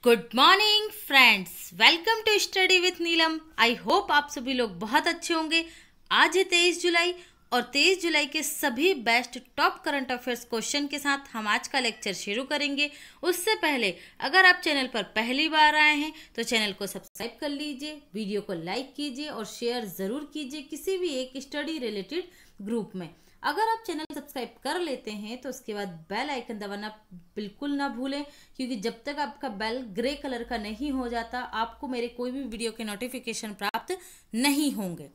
Good morning friends, welcome to study with Neelam. I hope आप सभी लोग बहुत अच्छे होंगे। आज है 23 जुलाई और 23 जुलाई के सभी best top current affairs question के साथ हम आज का लेक्चर शुरू करेंगे। उससे पहले अगर आप चैनल पर पहली बार आए हैं तो चैनल को सब्सक्राइब कर लीजिए, वीडियो को लाइक कीजिए और शेयर ज़रूर कीजिए किसी भी एक स्टडी रिलेटेड ग्रुप में। अगर आप चैनल सब्सक्राइब कर लेते हैं तो उसके बाद बेल आइकन दबाना बिल्कुल ना भूलें, क्योंकि जब तक आपका बेल ग्रे कलर का नहीं हो जाता आपको मेरे कोई भी वीडियो के नोटिफिकेशन प्राप्त नहीं होंगे।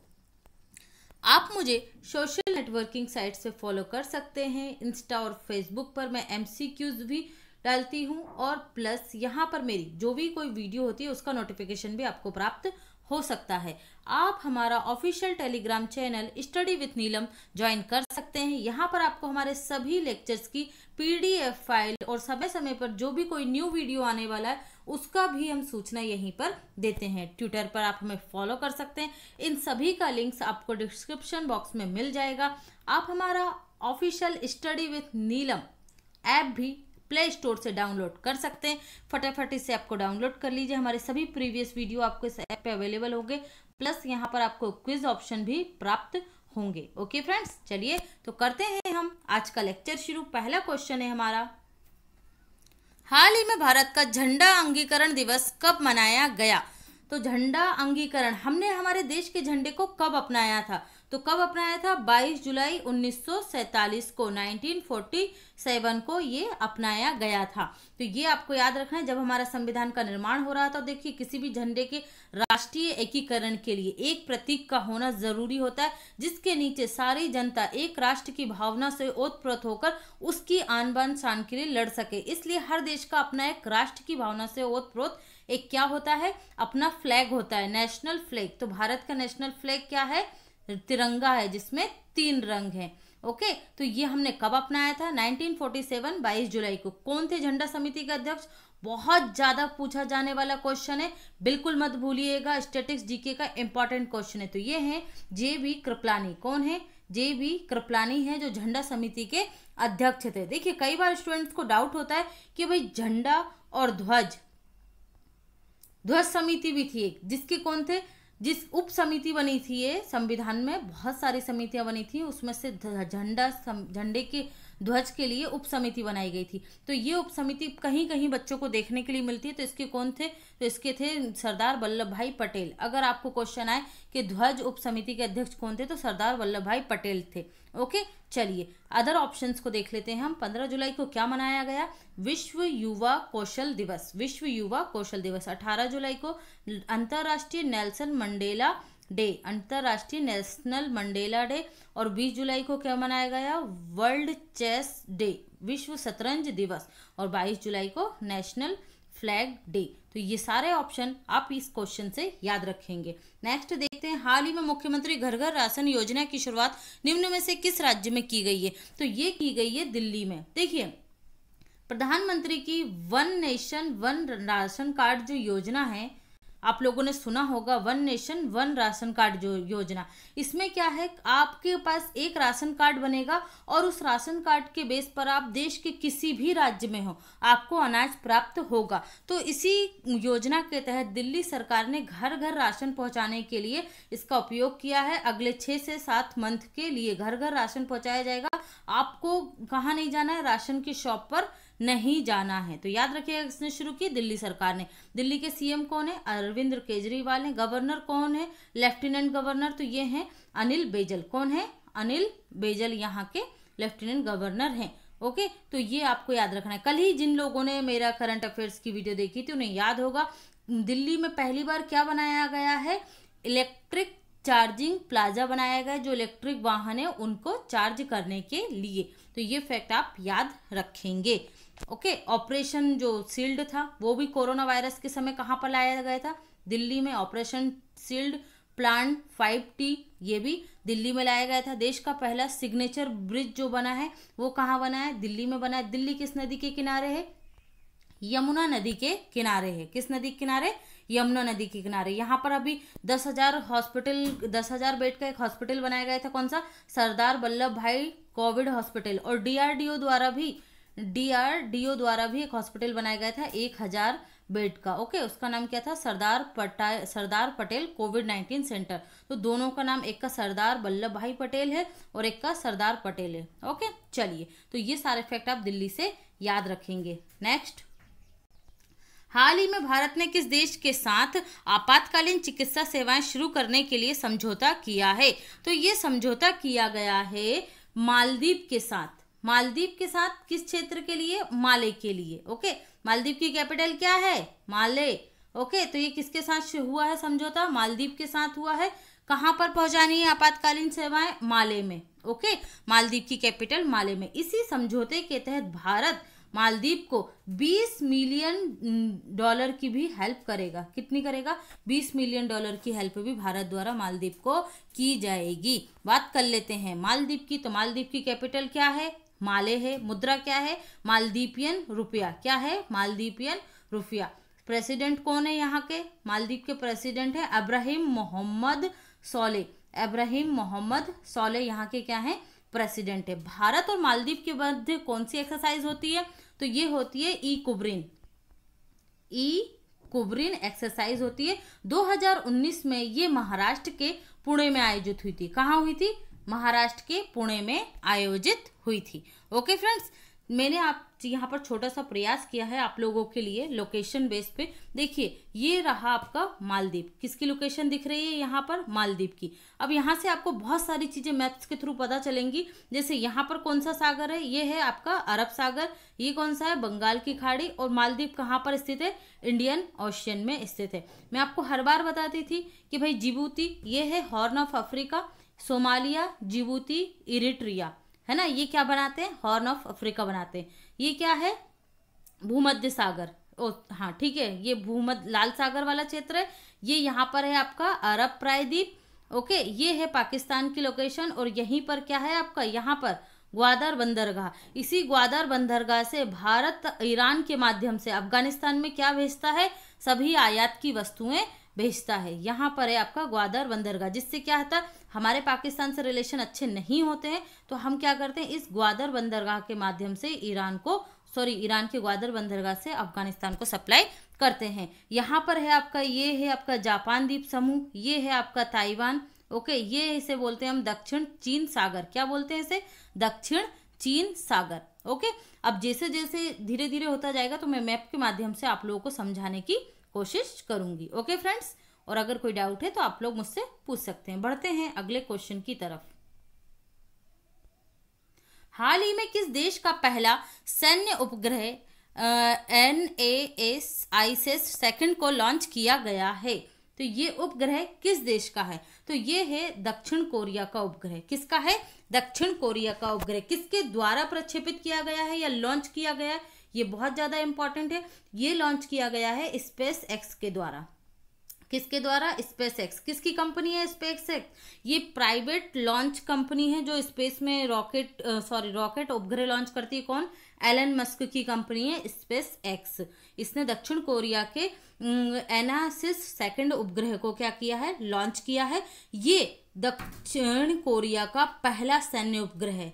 आप मुझे सोशल नेटवर्किंग साइट से फॉलो कर सकते हैं। इंस्टा और फेसबुक पर मैं MCQs भी डालती हूँ और प्लस यहाँ पर मेरी जो भी कोई वीडियो होती है उसका नोटिफिकेशन भी आपको प्राप्त हो सकता है। आप हमारा official Telegram channel study with Neelam join कर सकते हैं। यहाँ पर आपको हमारे सभी लेक्चर्स की PDF फाइल और समय समय पर जो भी कोई न्यू वीडियो आने वाला है उसका भी हम सूचना यहीं पर देते हैं। ट्विटर पर आप हमें फॉलो कर सकते हैं। इन सभी का लिंक्स आपको डिस्क्रिप्शन बॉक्स में मिल जाएगा। आप हमारा official study with Neelam app भी प्ले स्टोर से डाउनलोड कर सकते हैं। फटाफट इसे आपको डाउनलोड कर लीजिए। हमारे सभी प्रीवियस वीडियो आपको इस ऐप पे अवेलेबल होंगे, प्लस यहाँ पर आपको क्विज ऑप्शन भी प्राप्त होंगे। ओके फ्रेंड्स, चलिए तो करते हैं हम आज का लेक्चर शुरू। पहला क्वेश्चन है हमारा, हाल ही में भारत का झंडा अंगीकरण दिवस कब मनाया गया? तो झंडा अंगीकरण हमने हमारे देश के झंडे को कब अपनाया था? तो कब अपनाया था? 22 जुलाई 1947 को, 1947 को ये अपनाया गया था। तो ये आपको याद रखना है। जब हमारा संविधान का निर्माण हो रहा था, देखिए किसी भी झंडे के राष्ट्रीय एकीकरण के लिए एक प्रतीक का होना जरूरी होता है, जिसके नीचे सारी जनता एक राष्ट्र की भावना से ओतप्रोत होकर उसकी आन बान शान के लिए लड़ सके। इसलिए हर देश का अपना एक राष्ट्र की भावना से ओतप्रोत एक क्या होता है, अपना फ्लैग होता है, नेशनल फ्लैग। तो भारत का नेशनल फ्लैग क्या है? तिरंगा है, जिसमें 3 रंग हैं। ओके, तो ये हमने कब अपनाया था? 1947, 22 जुलाई को। कौन थे झंडा समिति के अध्यक्ष? बहुत ज्यादा पूछा जाने वाला क्वेश्चन है, बिल्कुल मत भूलिएगा। स्टैटिक्स जीके का इंपॉर्टेंट क्वेश्चन है। तो ये है JB कृपलानी। कौन है? JB कृपलानी है, जो झंडा समिति के अध्यक्ष थे। देखिए कई बार स्टूडेंट्स को डाउट होता है कि भाई झंडा और ध्वज समिति भी थी एक, जिसके कौन थे? जिस उप समिति बनी थी, ये संविधान में बहुत सारी समितियां बनी थी, उसमें से झंडे के ध्वज के लिए उप समिति बनाई गई थी। तो ये उप समिति कहीं कहीं बच्चों को देखने के लिए मिलती है। तो इसके कौन थे? तो इसके थे सरदार वल्लभ भाई पटेल। अगर आपको क्वेश्चन आए कि ध्वज उप समिति के अध्यक्ष कौन थे, तो सरदार वल्लभ भाई पटेल थे। ओके, चलिए अदर ऑप्शंस को देख लेते हैं हम। 15 जुलाई को क्या मनाया गया? विश्व युवा कौशल दिवस। विश्व युवा कौशल दिवस। 18 जुलाई को अंतर्राष्ट्रीय नेल्सन मंडेला डे, अंतर्राष्ट्रीय नेशनल मंडेला डे। और 20 जुलाई को क्या मनाया गया? वर्ल्ड चेस डे, विश्व शतरंज दिवस। और 22 जुलाई को नेशनल फ्लैग डे। तो ये सारे ऑप्शन आप इस क्वेश्चन से याद रखेंगे। नेक्स्ट देखते हैं, हाल ही में मुख्यमंत्री घर घर राशन योजना की शुरुआत निम्न में से किस राज्य में की गई है? तो ये की गई है दिल्ली में। देखिए प्रधानमंत्री की one nation one ration card जो योजना है, आप लोगों ने सुना होगा, one nation one ration card जो योजना, इसमें क्या है, आपके पास एक राशन कार्ड बनेगा और उस राशन कार्ड के बेस पर आप देश के किसी भी राज्य में हो आपको अनाज प्राप्त होगा। तो इसी योजना के तहत दिल्ली सरकार ने घर घर राशन पहुंचाने के लिए इसका उपयोग किया है। अगले 6 से 7 मंथ के लिए घर घर राशन पहुंचाया जाएगा। आपको कहाँ नहीं जाना है? राशन की शॉप पर नहीं जाना है। तो याद रखिएगा, इसने शुरू की दिल्ली सरकार ने। दिल्ली के CM कौन है? अरविंद केजरीवाल है। गवर्नर कौन है? लेफ्टिनेंट गवर्नर तो ये हैं अनिल बैजल। कौन है? अनिल बैजल यहाँ के लेफ्टिनेंट गवर्नर हैं। ओके, तो ये आपको याद रखना है। कल ही जिन लोगों ने मेरा करंट अफेयर्स की वीडियो देखी थी उन्हें याद होगा, दिल्ली में पहली बार क्या बनाया गया है? इलेक्ट्रिक चार्जिंग प्लाजा बनाया गया, जो इलेक्ट्रिक वाहन है उनको चार्ज करने के लिए। तो ये फैक्ट आप याद रखेंगे। ओके, ऑपरेशन जो शील्ड था वो भी कोरोना वायरस के समय कहाँ पर लाया गया था? दिल्ली में। ऑपरेशन शील्ड प्लांट 5T ये भी दिल्ली में लाया गया था। देश का पहला सिग्नेचर ब्रिज जो बना है वो कहाँ बना है? दिल्ली में बना है। दिल्ली किस नदी के किनारे है? यमुना नदी के किनारे है। किस नदी के किनारे? यमुना नदी के किनारे। यहाँ पर अभी 10,000 बेड का एक हॉस्पिटल बनाया गया था। कौन सा? सरदार वल्लभ भाई कोविड हॉस्पिटल। और DRDO द्वारा भी DRDO द्वारा भी एक हॉस्पिटल बनाया गया था 1000 बेड का। ओके, उसका नाम क्या था? सरदार पटेल कोविड-19 सेंटर। तो दोनों का नाम, एक का सरदार वल्लभ भाई पटेल है और एक का सरदार पटेल है। ओके, चलिए, तो ये सारे फैक्ट आप दिल्ली से याद रखेंगे। नेक्स्ट, हाल ही में भारत ने किस देश के साथ आपातकालीन चिकित्सा सेवाएं शुरू करने के लिए समझौता किया है? तो ये समझौता किया गया है मालदीव के साथ। मालदीव के साथ किस क्षेत्र के लिए? माले के लिए। ओके, मालदीव की कैपिटल क्या है? माले। ओके, तो ये किसके साथ हुआ है समझौता? मालदीव के साथ हुआ है। कहाँ पर पहुंचानी है आपातकालीन सेवाएं? माले में। ओके, मालदीव की कैपिटल माले में। इसी समझौते के तहत भारत मालदीव को 20 मिलियन डॉलर की भी हेल्प करेगा। कितनी करेगा? 20 मिलियन डॉलर की हेल्प भी भारत द्वारा मालदीव को की जाएगी। बात कर लेते हैं मालदीव की। तो मालदीव की कैपिटल क्या है? माले है। मुद्रा क्या है? मालदीपियन रुपया। क्या है? मालदीपियन रुपया। प्रेसिडेंट कौन है यहाँ के? मालदीव के प्रेसिडेंट है इब्राहिम मोहम्मद सोलेह। इब्राहिम मोहम्मद सोलेह यहाँ के क्या है? प्रेसिडेंट है। भारत और मालदीव के मध्य कौन सी एक्सरसाइज होती है? तो ये होती है ई कुबरिन एक्सरसाइज होती है। 2019 में ये महाराष्ट्र के पुणे में आयोजित हुई थी। कहाँ हुई थी? महाराष्ट्र के पुणे में आयोजित हुई थी। ओके फ्रेंड्स, मैंने आप यहाँ पर छोटा सा प्रयास किया है आप लोगों के लिए लोकेशन बेस पे। देखिए, ये रहा आपका मालदीव। किसकी लोकेशन दिख रही है यहाँ पर? मालदीव की। अब यहाँ से आपको बहुत सारी चीजें मैप्स के थ्रू पता चलेंगी। जैसे यहाँ पर कौन सा सागर है? ये है आपका अरब सागर। ये कौन सा है? बंगाल की खाड़ी। और मालदीव कहाँ पर स्थित है? इंडियन ओशियन में स्थित है। मैं आपको हर बार बताती थी कि भाई जिबूती, ये है horn of Africa. Somalia, Djibouti, Eritrea, है ना, ये क्या बनाते हैं? हॉर्न ऑफ अफ्रीका बनाते हैं। ये क्या है? भूमध्य सागर। ओ हाँ, ठीक है, ये भूमध्य लाल सागर वाला क्षेत्र है। ये यहाँ पर है आपका अरब प्रायद्वीप। ओके, ये है पाकिस्तान की लोकेशन। और यहीं पर क्या है आपका? यहाँ पर ग्वादर बंदरगाह। इसी ग्वादर बंदरगाह से भारत ईरान के माध्यम से अफगानिस्तान में क्या भेजता है? सभी आयात की वस्तुएं भेजता है। यहाँ पर है आपका ग्वादर बंदरगाह। जिससे क्या होता है? हमारे पाकिस्तान से रिलेशन अच्छे नहीं होते हैं, तो हम क्या करते हैं? इस ग्वादर बंदरगाह के माध्यम से ईरान के ग्वादर बंदरगाह से अफगानिस्तान को सप्लाई करते हैं। यहाँ पर है आपका, ये है आपका जापान द्वीप समूह। ये है आपका ताइवान। ओके, ये इसे बोलते हैं हम दक्षिण चीन सागर। क्या बोलते हैं इसे? दक्षिण चीन सागर। ओके, अब जैसे जैसे धीरे धीरे होता जाएगा तो मैं मैप के माध्यम से आप लोगों को समझाने की कोशिश करूंगी। ओके फ्रेंड्स, और अगर कोई डाउट है तो आप लोग मुझसे पूछ सकते हैं। बढ़ते हैं अगले क्वेश्चन की तरफ। हाल ही में किस देश का पहला सैन्य उपग्रह NASIS 2 को लॉन्च किया गया है? तो ये उपग्रह किस देश का है? तो ये है दक्षिण कोरिया का उपग्रह। किसका है? दक्षिण कोरिया का उपग्रह। किसके द्वारा प्रक्षेपित किया गया है या लॉन्च किया गया है? ये बहुत ज्यादा इंपॉर्टेंट है। ये लॉन्च किया गया है स्पेस एक्स के द्वारा। किसके द्वारा? Space x. किसकी कंपनी है स्पेस एक्स? ये प्राइवेट लॉन्च कंपनी है जो स्पेस में रॉकेट उपग्रह लॉन्च करती है। कौन? एलन मस्क की कंपनी है स्पेस एक्स। इसने दक्षिण कोरिया के NASIS 2 उपग्रह को क्या किया है? लॉन्च किया है। ये दक्षिण कोरिया का पहला सैन्य उपग्रह है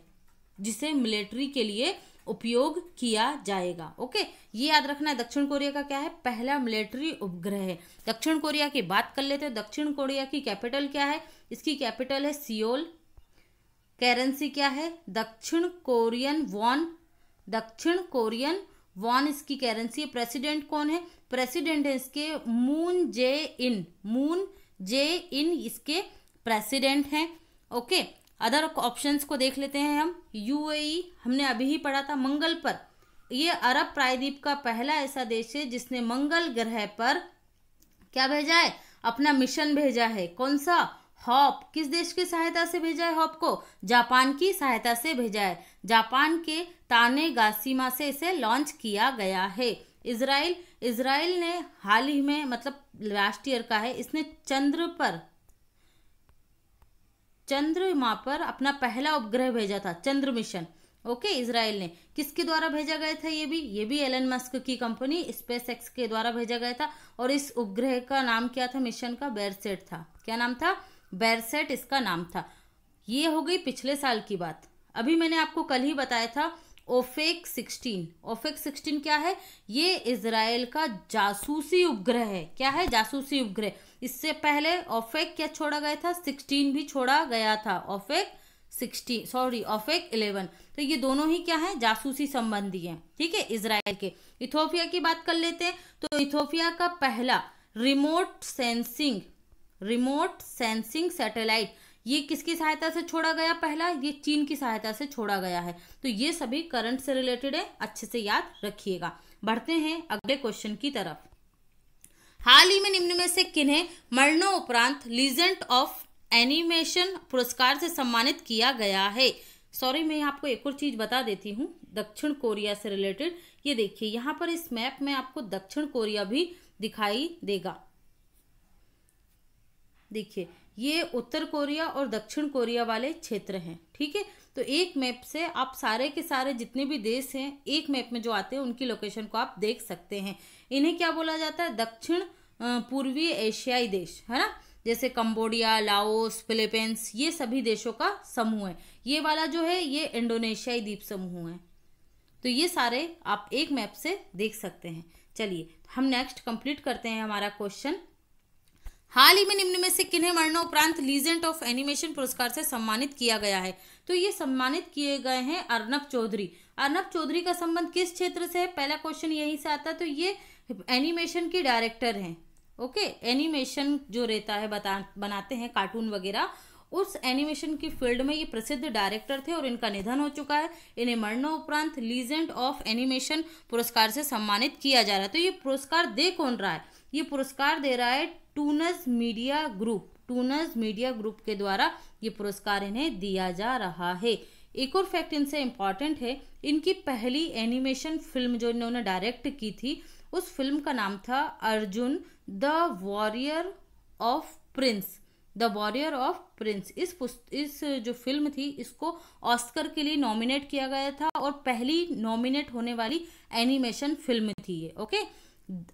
जिसे मिलिट्री के लिए उपयोग किया जाएगा। ओके, ये याद रखना है। दक्षिण कोरिया का क्या है? पहला मिलिट्री उपग्रह है। दक्षिण कोरिया की बात कर लेते हैं। दक्षिण कोरिया की कैपिटल क्या है? इसकी कैपिटल है सियोल। करेंसी क्या है? दक्षिण कोरियन वॉन इसकी करेंसी है। प्रेसिडेंट कौन है? प्रेसिडेंट है इसके मून जे इन इसके प्रेसिडेंट हैं। ओके, अदर ऑप्शंस को देख लेते हैं हम। UAE हमने अभी ही पढ़ा था। मंगल पर, ये अरब प्रायद्वीप का पहला ऐसा देश है जिसने मंगल ग्रह पर क्या भेजा है? अपना मिशन भेजा है। कौन सा? हॉप। किस देश की सहायता से भेजा है हॉप को? जापान की सहायता से भेजा है। जापान के तानेगाशिमा से इसे लॉन्च किया गया है। इजराइल ने हाल ही में, मतलब लास्ट ईयर का है, इसने चंद्रमा पर अपना पहला उपग्रह भेजा था, चंद्र मिशन। ओके, इजराइल ने। किसके द्वारा भेजा गया था? ये भी एलन मस्क की कंपनी स्पेस एक्स के द्वारा भेजा गया था। और इस उपग्रह का नाम क्या था? मिशन का बेरसेट था। क्या नाम था? बेरसेट इसका नाम था। ये हो गई पिछले साल की बात। अभी मैंने आपको कल ही बताया था ओफेक 16। ओफेक 16 क्या है? ये इजराइल का जासूसी उपग्रह है। क्या है? जासूसी उपग्रह। इससे पहले ओफेक क्या छोड़ा गया था? 16 भी छोड़ा गया था। ओफेक 11। तो ये दोनों ही क्या है? जासूसी संबंधी हैं, ठीक है, इजराइल के। इथोपिया की बात कर लेते हैं। तो इथोपिया का पहला रिमोट सेंसिंग सैटेलाइट ये किसकी सहायता से छोड़ा गया? पहला ये चीन की सहायता से छोड़ा गया है। तो ये सभी करंट से रिलेटेड है, अच्छे से याद रखिएगा। बढ़ते हैं अगले क्वेश्चन की तरफ। हाल ही में निम्न में से किन्हें मरणोपरांत लीजेंड ऑफ एनिमेशन पुरस्कार से सम्मानित किया गया है? सॉरी, मैं आपको एक और चीज बता देती हूँ दक्षिण कोरिया से रिलेटेड। ये देखिए यहाँ पर इस मैप में आपको दक्षिण कोरिया भी दिखाई देगा। देखिए ये उत्तर कोरिया और दक्षिण कोरिया वाले क्षेत्र हैं, ठीक है। तो एक मैप से आप सारे के सारे जितने भी देश हैं एक मैप में जो आते हैं उनकी लोकेशन को आप देख सकते हैं। इन्हें क्या बोला जाता है? दक्षिण पूर्वी एशियाई देश, है ना। जैसे कंबोडिया, लाओस, फिलीपींस, ये सभी देशों का समूह है। ये वाला जो है ये इंडोनेशियाई द्वीप समूह है। तो ये सारे आप एक मैप से देख सकते हैं। चलिए हम नेक्स्ट कंप्लीट करते हैं हमारा क्वेश्चन। हाल ही में निम्न में से किन्हें मरणोपरांत लीजेंड ऑफ एनिमेशन पुरस्कार से सम्मानित किया गया है? तो ये सम्मानित किए गए हैं अर्नब चौधरी। अर्नब चौधरी का संबंध किस क्षेत्र से है? पहला क्वेश्चन यहीं से आता है। तो ये एनिमेशन की डायरेक्टर हैं, ओके। एनिमेशन जो रहता है बनाते हैं कार्टून वगैरह, उस एनिमेशन की फील्ड में ये प्रसिद्ध डायरेक्टर थे और इनका निधन हो चुका है। इन्हें मरणोपरांत लीजेंड ऑफ एनिमेशन पुरस्कार से सम्मानित किया जा रहा है। तो ये पुरस्कार दे कौन रहा है? ये पुरस्कार दे रहा है टूनज मीडिया ग्रुप के द्वारा ये पुरस्कार इन्हें दिया जा रहा है। एक और फैक्ट इनसे इम्पॉर्टेंट है, इनकी पहली एनिमेशन फिल्म जो इन्होंने डायरेक्ट की थी उस फिल्म का नाम था Arjun the warrior of Prince. इस जो फिल्म थी इसको ऑस्कर के लिए नॉमिनेट किया गया था और पहली नॉमिनेट होने वाली एनिमेशन फिल्म थी ये, okay.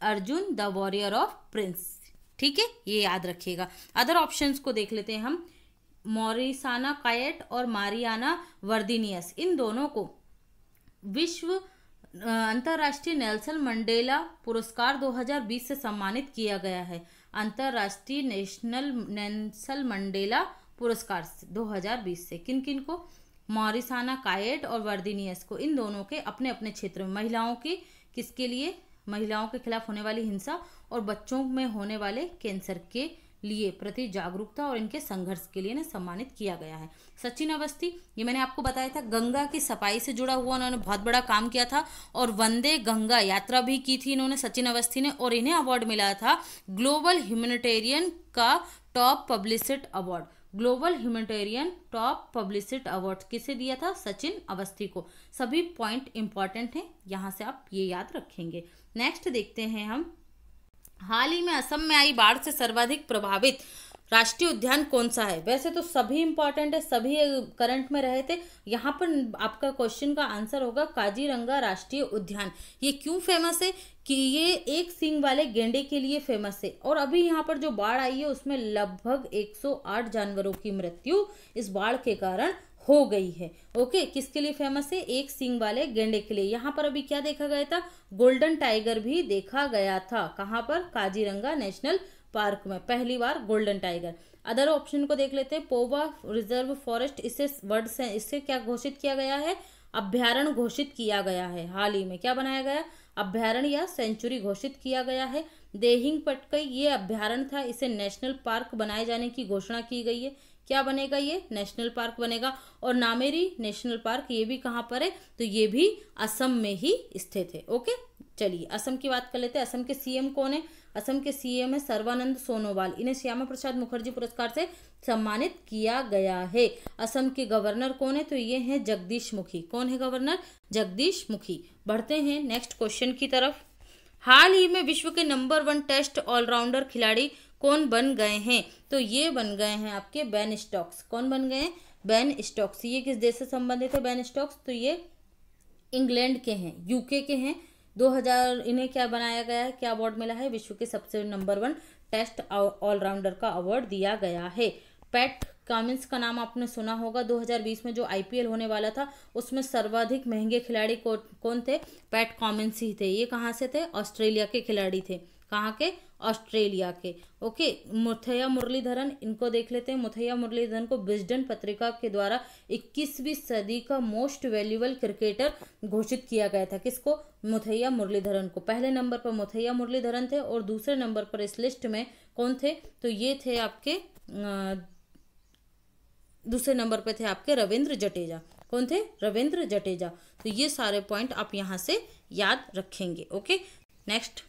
Arjun the warrior of Prince, ठीक है, ये याद रखिएगा। अदर ऑप्शंस को देख लेते हैं हम। मॉरिसाना कायट और मारियाना वर्दीनियस, इन दोनों को विश्व अंतर्राष्ट्रीय नेल्सन मंडेला पुरस्कार 2020 से सम्मानित किया गया है। अंतर्राष्ट्रीय नेल्सन मंडेला पुरस्कार 2020 से किन किन को? मॉरिसाना कायट और वर्दीनियस को। इन दोनों के अपने अपने क्षेत्र में महिलाओं की किसके लिए? महिलाओं के खिलाफ होने वाली हिंसा और बच्चों में होने वाले कैंसर के लिए प्रति जागरूकता और इनके संघर्ष के लिए सम्मानित किया गया है। सचिन अवस्थी, ये मैंने आपको बताया था गंगा की सफाई से जुड़ा हुआ उन्होंने बहुत बड़ा काम किया था और वंदे गंगा यात्रा भी की थी इन्होंने, सचिन अवस्थी ने, और इन्हें अवार्ड मिला था ग्लोबल ह्यूमैनिटेरियन का top publicity award. Global humanitarian top publicity award किसे दिया था? सचिन अवस्थी को। सभी पॉइंट इंपॉर्टेंट हैं, यहां से आप ये याद रखेंगे। नेक्स्ट देखते हैं हम। हाल ही में असम में आई बाढ़ से सर्वाधिक प्रभावित राष्ट्रीय उद्यान कौन सा है? वैसे तो सभी इंपॉर्टेंट है, सभी करंट में रहे थे। यहाँ पर आपका क्वेश्चन का आंसर होगा काजीरंगा राष्ट्रीय उद्यान। ये क्यों फेमस है? कि ये एक सींग वाले गेंडे के लिए फेमस है और अभी यहाँ पर जो बाढ़ आई है उसमें लगभग 108 जानवरों की मृत्यु इस बाढ़ के कारण हो गई है, ओके। किसके लिए फेमस है? एक सींग वाले गेंडे के लिए। यहाँ पर अभी क्या देखा गया था? गोल्डन टाइगर भी देखा गया था। कहाँ पर? काजीरंगा नेशनल पार्क में पहली बार गोल्डन टाइगर। अदर ऑप्शन को देख लेते हैं। पोवा रिजर्व फॉरेस्ट, इससे क्या घोषित किया गया है? अभ्यारण्य घोषित किया गया है। हाल ही में क्या बनाया गया? अभ्यारण्य या सेंचुरी घोषित किया गया है। देहिंग पटकई ये अभ्यारण्य था, इसे नेशनल पार्क बनाए जाने की घोषणा की गई है। क्या बनेगा? ये नेशनल पार्क बनेगा। और नामेरी नेशनल पार्क ये भी कहाँ पर है? तो ये भी असम में ही स्थित है, ओके। चलिए असम की बात कर लेते हैं। असम के सीएम कौन है? असम के सीएम है सर्बानंद सोनोवाल। इन्हें श्यामा प्रसाद मुखर्जी पुरस्कार से सम्मानित किया गया है। असम के गवर्नर कौन है? तो ये हैं जगदीश मुखी। कौन है गवर्नर? जगदीश मुखी। बढ़ते हैं नेक्स्ट क्वेश्चन की तरफ। हाल ही में विश्व के नंबर 1 टेस्ट ऑलराउंडर खिलाड़ी कौन बन गए हैं? तो ये बन गए हैं आपके बेन स्टोक्स। कौन बन गए हैं? Ben Stokes. ये किस देश से संबंधित है बेन स्टोक्स? तो ये इंग्लैंड के हैं, यूके के हैं। 2000 इन्हें क्या बनाया गया है? क्या अवार्ड मिला है? विश्व के सबसे नंबर 1 टेस्ट ऑलराउंडर का अवार्ड दिया गया है। पैट कमिंस का नाम आपने सुना होगा। 2020 में जो आईपीएल होने वाला था उसमें सर्वाधिक महंगे खिलाड़ी कौन थे? पैट कमिंस ही थे। ये कहाँ से थे? ऑस्ट्रेलिया के खिलाड़ी थे। कहाँ के? ऑस्ट्रेलिया के। ओके, मुथैया मुरलीधरन, इनको देख लेते हैं। मुथैया मुरलीधरन को विजडन पत्रिका के द्वारा 21वीं सदी का मोस्ट वैल्यूएबल क्रिकेटर घोषित किया गया था। किसको? मुथैया मुरलीधरन को। पहले नंबर पर मुथैया मुरलीधरन थे और दूसरे नंबर पर इस लिस्ट में कौन थे? तो ये थे आपके दूसरे नंबर पे थे आपके रविंद्र जडेजा। कौन थे? रविंद्र जडेजा। तो ये सारे पॉइंट आप यहां से याद रखेंगे। ओके, नेक्स्ट,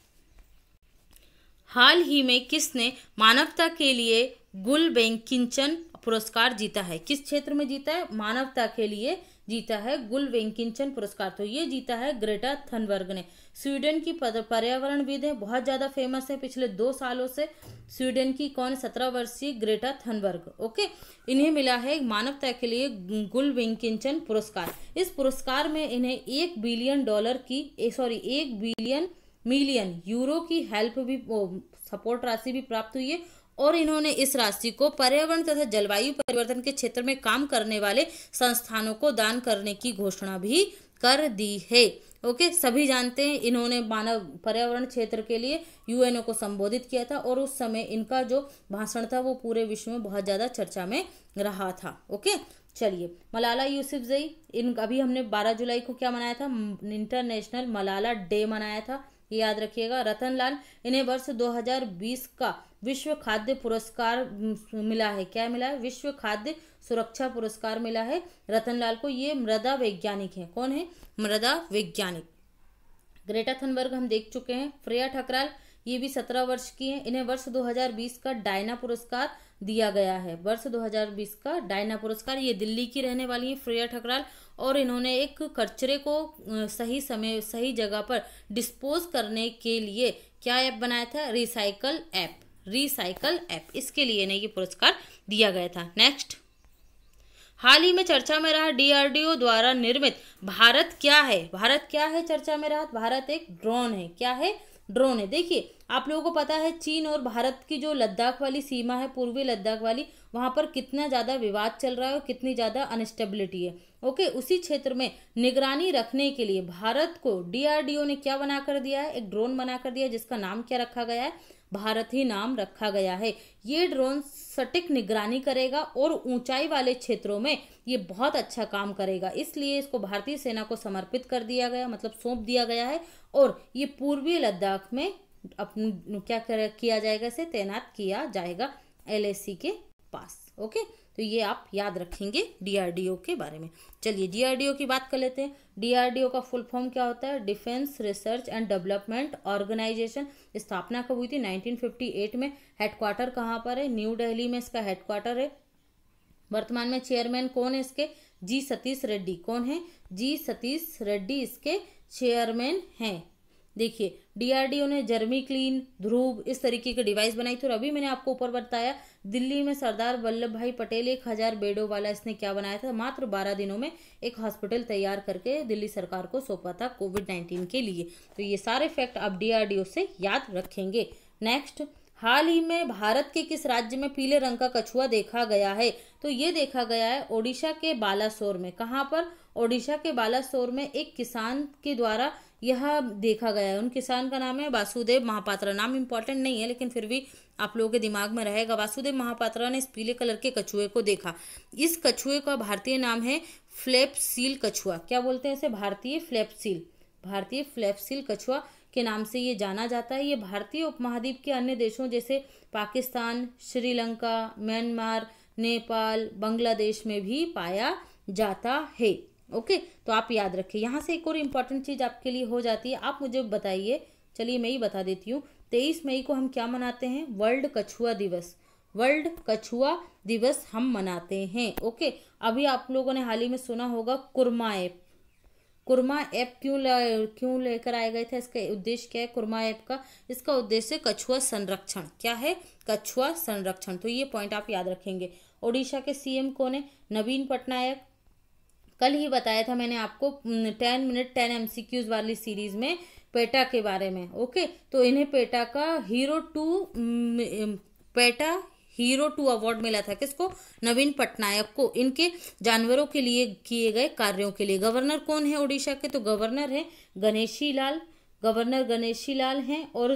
हाल ही में किसने मानवता के लिए गुलवेंकिंचन पुरस्कार जीता है? किस क्षेत्र में जीता है? मानवता के लिए जीता है गुलवेंकिंचन पुरस्कार। तो ये जीता है ग्रेटा थनबर्ग ने। स्वीडन की पर्यावरणविद है, बहुत ज्यादा फेमस है पिछले 2 सालों से। स्वीडन की कौन? 17 वर्षीय ग्रेटा थनबर्ग। ओके, इन्हें मिला है मानवता के लिए गुलवेंकिंचन पुरस्कार। इस पुरस्कार में इन्हें $1 बिलियन की 1 बिलियन मिलियन यूरो की हेल्प भी, सपोर्ट राशि भी प्राप्त हुई है और इन्होंने इस राशि को पर्यावरण तथा जलवायु परिवर्तन के क्षेत्र में काम करने वाले संस्थानों को दान करने की घोषणा भी कर दी है। ओके, सभी जानते हैं इन्होंने मानव पर्यावरण क्षेत्र के लिए यूएनओ को संबोधित किया था और उस समय इनका जो भाषण था वो पूरे विश्व में बहुत ज्यादा चर्चा में रहा था। ओके, चलिए, मलाला यूसुफजई, इन अभी हमने 12 जुलाई को क्या मनाया था? इंटरनेशनल मलाला डे मनाया था, ये याद रखिएगा। रतनलाल, इन्हें वर्ष 2020 का विश्व खाद्य पुरस्कार मिला है। क्या मिला है? विश्व खाद्य सुरक्षा पुरस्कार मिला है रतनलाल को। ये मृदा वैज्ञानिक है। कौन है? मृदा वैज्ञानिक। ग्रेटा थनबर्ग हम देख चुके हैं। फ्रेया ठकराल, ये भी 17 वर्ष की हैं। इन्हें वर्ष 2020 का डायना पुरस्कार दिया गया है। वर्ष 2020 का डायना पुरस्कार। ये दिल्ली की रहने वाली है फ्रेया ठकराल और इन्होंने एक कचरे को सही समय सही जगह पर डिस्पोज करने के लिए क्या ऐप बनाया था? Recycle app. इसके लिए इन्हें ये पुरस्कार दिया गया था। नेक्स्ट, हाल ही में चर्चा में रहा डीआरडीओ द्वारा निर्मित भारत क्या है? भारत क्या है चर्चा में रहा? भारत एक ड्रोन है। क्या है? ड्रोन है। देखिए, आप लोगों को पता है चीन और भारत की जो लद्दाख वाली सीमा है, पूर्वी लद्दाख वाली, वहां पर कितना ज्यादा विवाद चल रहा है और कितनी ज्यादा अनस्टेबिलिटी है। ओके, उसी क्षेत्र में निगरानी रखने के लिए भारत को डीआरडीओ ने क्या बनाकर दिया है? एक ड्रोन बनाकर दिया है जिसका नाम क्या रखा गया है? भारत ही नाम रखा गया है। ये ड्रोन सटीक निगरानी करेगा और ऊंचाई वाले क्षेत्रों में ये बहुत अच्छा काम करेगा, इसलिए इसको भारतीय सेना को समर्पित कर दिया गया, मतलब सौंप दिया गया है। और ये पूर्वी लद्दाख में क्या किया जाएगा? इसे तैनात किया जाएगा एलएसी के पास। ओके, तो ये आप याद रखेंगे डीआरडीओ के बारे में। चलिए, डीआरडीओ की बात कर लेते हैं। डीआरडीओ का फुल फॉर्म क्या होता है? Defence research and development organisation. स्थापना कब हुई थी? 1958 में। हेडक्वार्टर कहाँ पर है? न्यू दिल्ली में इसका हेडक्वार्टर है। वर्तमान में चेयरमैन कौन है इसके? जी सतीश रेड्डी। कौन है? जी सतीश रेड्डी इसके चेयरमैन हैं। देखिए, डीआरडीओ ने जर्मी क्लीन, ध्रुव, इस तरीके के डिवाइस बनाई थी। और अभी मैंने आपको ऊपर बताया दिल्ली में सरदार वल्लभ भाई पटेल 1000 बेडों वाला इसने क्या बनाया था? मात्र 12 दिनों में एक हॉस्पिटल तैयार करके दिल्ली सरकार को सौंपा था कोविड-19 के लिए। तो ये सारे फैक्ट आप डीआरडीओ से याद रखेंगे। नेक्स्ट, हाल ही में भारत के किस राज्य में पीले रंग का कछुआ देखा गया है? तो ये देखा गया है ओडिशा के बालासोर में। कहाँ पर? ओडिशा के बालासोर में एक किसान के द्वारा यह देखा गया है। उन किसान का नाम है वासुदेव महापात्रा। नाम इंपॉर्टेंट नहीं है लेकिन फिर भी आप लोगों के दिमाग में रहेगा। वासुदेव महापात्रा ने इस पीले कलर के कछुए को देखा। इस कछुए का भारतीय नाम है फ्लैपसील कछुआ। क्या बोलते हैं इसे? भारतीय फ्लैपसील कछुआ के नाम से ये जाना जाता है। ये भारतीय उपमहाद्वीप के अन्य देशों जैसे पाकिस्तान, श्रीलंका, म्यांमार, नेपाल, बांग्लादेश में भी पाया जाता है। ओके, तो आप याद रखिए। यहाँ से एक और इम्पॉर्टेंट चीज आपके लिए हो जाती है। आप मुझे बताइए, चलिए मैं ही बता देती हूँ। 23 मई को हम क्या मनाते हैं? वर्ल्ड कछुआ दिवस हम मनाते हैं। ओके, अभी आप लोगों ने हाल ही में सुना होगा कुरमा ऐप क्यों लेकर आए गए थे? इसका उद्देश्य क्या है कुरमा ऐप का? इसका उद्देश्य कछुआ संरक्षण। क्या है? कछुआ संरक्षण। तो ये पॉइंट आप याद रखेंगे। ओडिशा के सीएम कौन है? नवीन पटनायक। कल ही बताया था मैंने आपको 10 मिनट 10 MCQs वाली सीरीज में पेटा के बारे में। ओके, तो इन्हें पेटा हीरो 2 अवार्ड मिला था किसको? नवीन पटनायक को, इनके जानवरों के लिए किए गए कार्यों के लिए। गवर्नर कौन है उड़ीसा के? तो गवर्नर है गणेशी लाल, गवर्नर गणेशी लाल हैं। और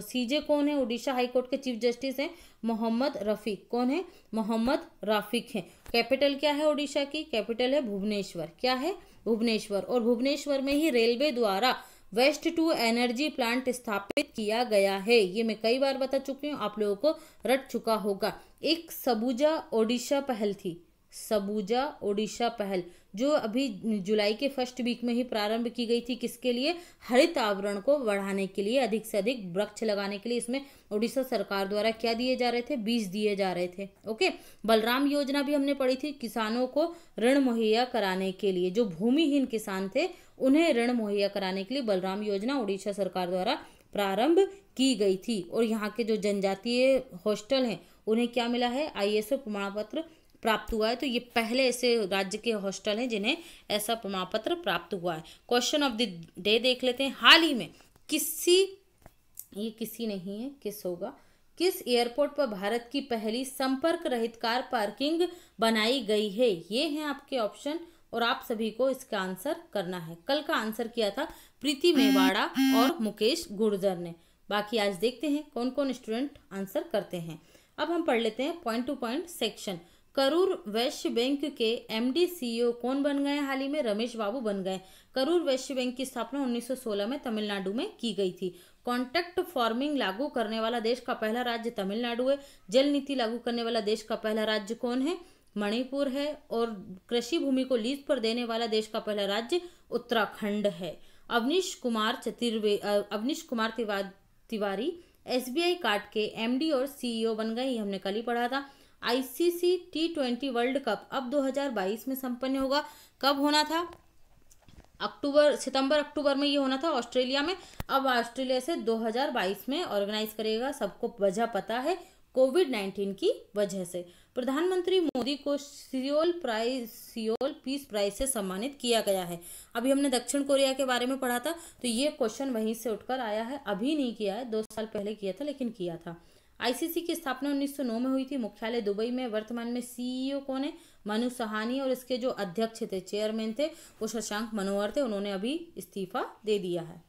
सीजे कौन है? उड़ीसा हाई कोर्ट के चीफ जस्टिस हैं मोहम्मद रफीक। कौन है? मोहम्मद रफीक हैं। कैपिटल क्या है उड़ीसा की? कैपिटल है भुवनेश्वर। क्या है? भुवनेश्वर। और भुवनेश्वर में ही रेलवे द्वारा वेस्ट टू एनर्जी प्लांट स्थापित किया गया है। ये मैं कई बार बता चुकी हूँ, आप लोगों को रट चुका होगा। एक सबूजा ओडिशा पहल थी, सबूजा ओडिशा पहल, जो अभी जुलाई के फर्स्ट वीक में ही प्रारंभ की गई थी। किसके लिए? हरित आवरण को बढ़ाने के लिए, अधिक से अधिक वृक्ष लगाने के लिए। इसमें उड़ीसा सरकार द्वारा क्या दिए जा रहे थे? बीज दिए जा रहे थे। ओके। बलराम योजना भी हमने पढ़ी थी, किसानों को ऋण मुहैया कराने के लिए। जो भूमिहीन किसान थे उन्हें ऋण मुहैया कराने के लिए बलराम योजना उड़ीसा सरकार द्वारा प्रारंभ की गई थी। और यहाँ के जो जनजातीय हॉस्टल हैं उन्हें क्या मिला है? ISO प्रमाण पत्र प्राप्त हुआ है। तो ये पहले ऐसे राज्य के हॉस्टल हैं जिन्हें ऐसा प्रमाण पत्र प्राप्त हुआ है। क्वेश्चन ऑफ द डे देख लेते हैं। हाल ही में ये किसी नहीं है, किस होगा? किस एयरपोर्ट पर भारत की पहली संपर्क रहित कार पार्किंग बनाई गई है? ये हैं आपके ऑप्शन और आप सभी को इसका आंसर करना है। कल का आंसर किया था प्रीति मेवाड़ा और मुकेश गुर्जर ने। बाकी आज देखते हैं कौन कौन स्टूडेंट आंसर करते हैं। अब हम पढ़ लेते हैं point two point section. Karur Vysya bank के MD CEO कौन बन गए? हाल ही में रमेश बाबू बन गए। करूर वैश्य बैंक की स्थापना 1916 में तमिलनाडु में की गई थी। कॉन्ट्रैक्ट फार्मिंग लागू करने वाला देश का पहला राज्य तमिलनाडु है। जल नीति लागू करने वाला देश का पहला राज्य कौन है? मणिपुर है। और कृषि भूमि को लीज पर देने वाला देश का पहला राज्य उत्तराखंड है। अवनीश कुमार तिवारी SBI कार्ड के MD और CEO बन गए। ये हमने कल ही पढ़ा था। ICC T20 वर्ल्ड कप अब 2022 में संपन्न होगा। कब होना था? सितंबर अक्टूबर में ये होना था ऑस्ट्रेलिया में। अब ऑस्ट्रेलिया से 2022 में ऑर्गेनाइज करेगा। सबको वजह पता है, कोविड-19 की वजह से। प्रधानमंत्री मोदी को सियोल पीस प्राइज से सम्मानित किया गया है। अभी हमने दक्षिण कोरिया के बारे में पढ़ा था, तो ये क्वेश्चन वहीं से उठकर आया है। अभी नहीं किया है, 2 साल पहले किया था, लेकिन किया था। ICC की स्थापना 1909 में हुई थी। मुख्यालय दुबई में। वर्तमान में CEO कौन है? मनु सहानी। और इसके जो अध्यक्ष थे, चेयरमैन थे, वो शशांक मनोहर थे। उन्होंने अभी इस्तीफा दे दिया है।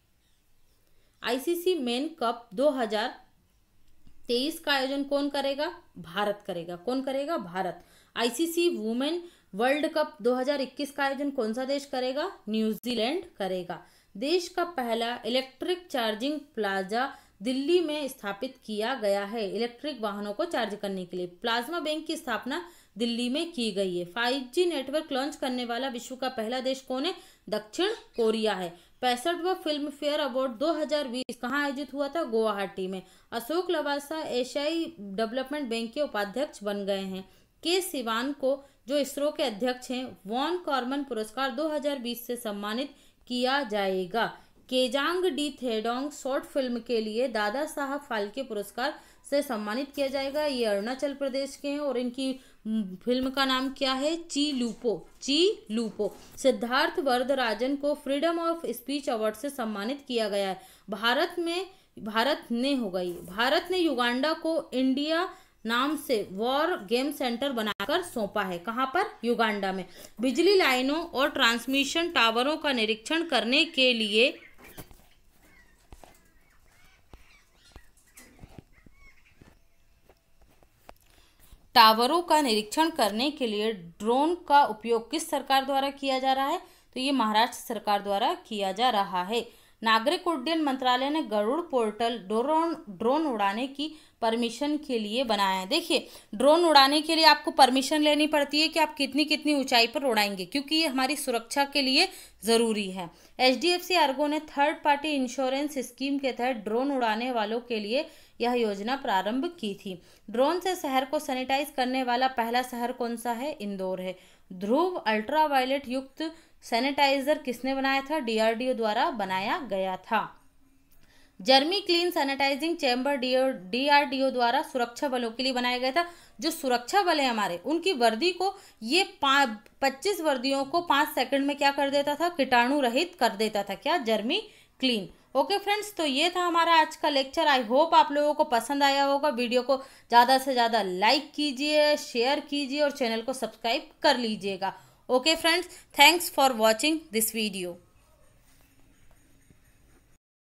ICC मेन कप 2023 का आयोजन कौन करेगा? भारत करेगा। कौन करेगा? Bharat. ICC women world cup 2021 का आयोजन कौन सा देश करेगा? न्यूजीलैंड करेगा। देश का पहला इलेक्ट्रिक चार्जिंग प्लाजा दिल्ली में स्थापित किया गया है, इलेक्ट्रिक वाहनों को चार्ज करने के लिए। प्लाज्मा बैंक की स्थापना दिल्ली में की गई है। 5G नेटवर्क लॉन्च करने वाला विश्व का पहला देश कौन है? दक्षिण कोरिया है। 65वां फिल्म फेयर अवार्ड 2020 कहाँ आयोजित हुआ था? गुवाहाटी में। अशोक लवासा एशियाई डेवलपमेंट बैंक के उपाध्यक्ष बन गए हैं। के सिवान को, जो इसरो के अध्यक्ष हैं, वॉन कॉर्मन पुरस्कार 2020 से सम्मानित किया जाएगा। केजांग डी थेडोंग शॉर्ट फिल्म के लिए दादा साहब फाल्के पुरस्कार से सम्मानित किया जाएगा। ये अरुणाचल प्रदेश के हैं और इनकी फिल्म का नाम क्या है? ची लूपो। सिद्धार्थ वरदराजन को फ्रीडम ऑफ स्पीच अवार्ड से सम्मानित किया गया है। भारत ने युगांडा को इंडिया नाम से वॉर गेम सेंटर बनाकर सौंपा है। कहां पर? युगांडा में। बिजली लाइनों और ट्रांसमिशन टावरों का निरीक्षण करने के लिए ड्रोन का उपयोग किस सरकार द्वारा किया जा रहा है? तो ये महाराष्ट्र सरकार द्वारा किया जा रहा है। नागरिक उड्डयन मंत्रालय ने गरुड़ पोर्टल ड्रोन उड़ाने की परमिशन के लिए बनाया है। देखिए, ड्रोन उड़ाने के लिए आपको परमिशन लेनी पड़ती है कि आप कितनी ऊंचाई पर उड़ाएंगे, क्योंकि ये हमारी सुरक्षा के लिए ज़रूरी है। HDFC अर्गो ने थर्ड पार्टी इंश्योरेंस स्कीम के तहत ड्रोन उड़ाने वालों के लिए यह योजना प्रारंभ की थी। ड्रोन से शहर को सैनिटाइज करने वाला पहला शहर कौन सा है? इंदौर है। ध्रुव अल्ट्रावायलेट युक्त सैनिटाइजर किसने बनाया था? DRDO द्वारा बनाया गया था। जर्मी क्लीन सैनिटाइजिंग चैम्बर DRDO द्वारा सुरक्षा बलों के लिए बनाया गया था। जो सुरक्षा बल है हमारे, उनकी वर्दी को ये 25 वर्दियों को 5 सेकंड में क्या कर देता था? कीटाणु रहित कर देता था। क्या? जर्मी क्लीन। ओके फ्रेंड्स, तो ये था हमारा आज का लेक्चर। आई होप आप लोगों को पसंद आया होगा। वीडियो को ज़्यादा से ज़्यादा लाइक कीजिए, शेयर कीजिए और चैनल को सब्सक्राइब कर लीजिएगा। Okay friends, thanks for watching this video.